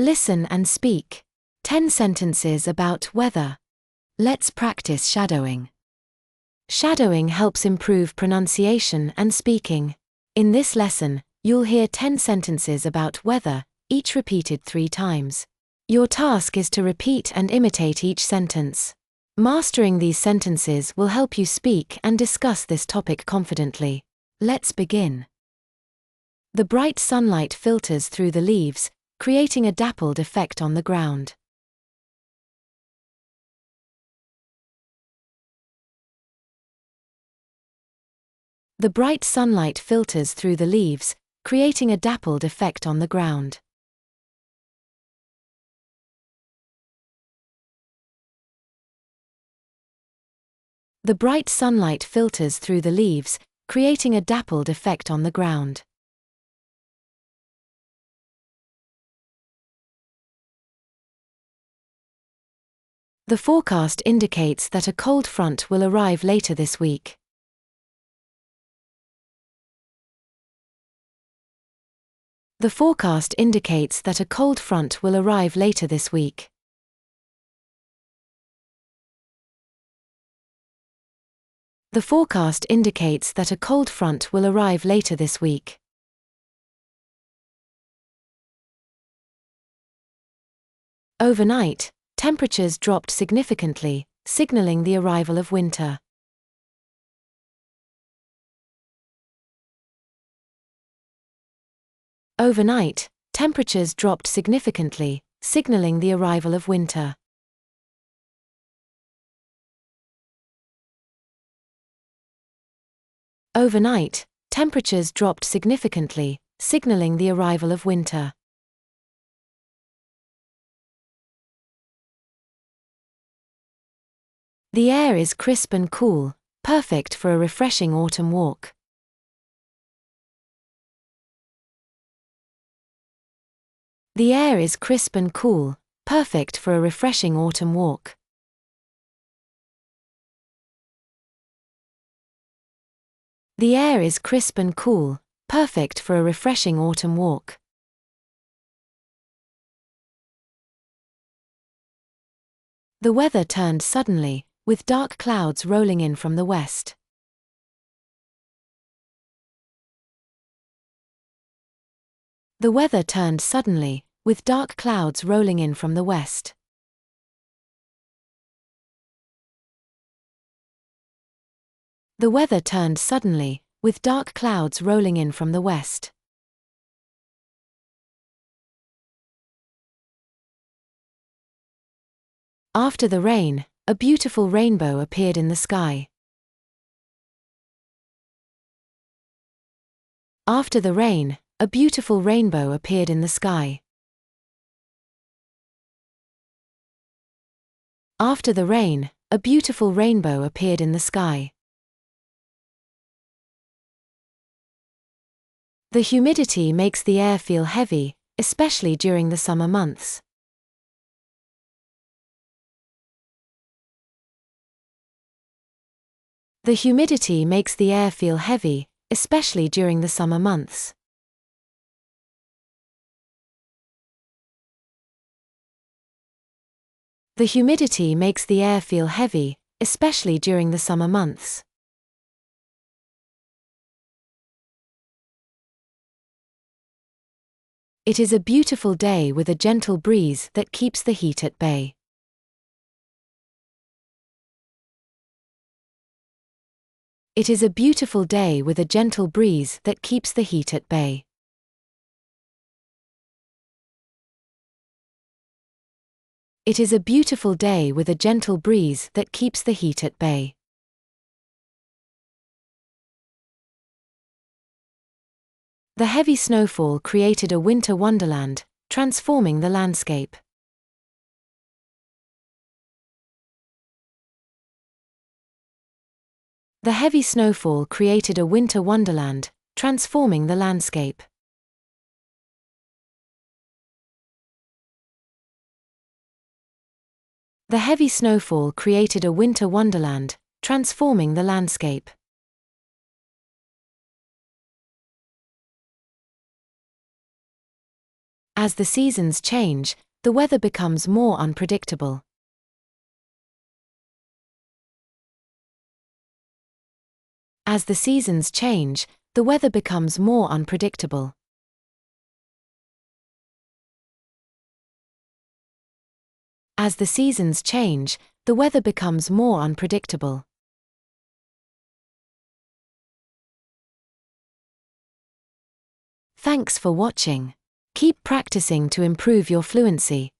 Listen and speak. 10 sentences about weather. Let's practice shadowing. Shadowing helps improve pronunciation and speaking. In this lesson, you'll hear 10 sentences about weather, each repeated 3 times. Your task is to repeat and imitate each sentence. Mastering these sentences will help you speak and discuss this topic confidently. Let's begin. The bright sunlight filters through the leaves, creating a dappled effect on the ground. The bright sunlight filters through the leaves, creating a dappled effect on the ground. The bright sunlight filters through the leaves, creating a dappled effect on the ground. The forecast indicates that a cold front will arrive later this week. The forecast indicates that a cold front will arrive later this week. The forecast indicates that a cold front will arrive later this week. Overnight, temperatures dropped significantly, signaling the arrival of winter. Overnight, temperatures dropped significantly, signaling the arrival of winter. Overnight, temperatures dropped significantly, signaling the arrival of winter. The air is crisp and cool, perfect for a refreshing autumn walk. The air is crisp and cool, perfect for a refreshing autumn walk. The air is crisp and cool, perfect for a refreshing autumn walk. The weather turned suddenly, with dark clouds rolling in from the west. The weather turned suddenly, with dark clouds rolling in from the west. The weather turned suddenly, with dark clouds rolling in from the west. After the rain, a beautiful rainbow appeared in the sky. After the rain, a beautiful rainbow appeared in the sky. After the rain, a beautiful rainbow appeared in the sky. The humidity makes the air feel heavy, especially during the summer months. The humidity makes the air feel heavy, especially during the summer months. The humidity makes the air feel heavy, especially during the summer months. It is a beautiful day with a gentle breeze that keeps the heat at bay. It is a beautiful day with a gentle breeze that keeps the heat at bay. It is a beautiful day with a gentle breeze that keeps the heat at bay. The heavy snowfall created a winter wonderland, transforming the landscape. The heavy snowfall created a winter wonderland, transforming the landscape. The heavy snowfall created a winter wonderland, transforming the landscape. As the seasons change, the weather becomes more unpredictable. As the seasons change, the weather becomes more unpredictable. As the seasons change, the weather becomes more unpredictable. Thanks for watching. Keep practicing to improve your fluency.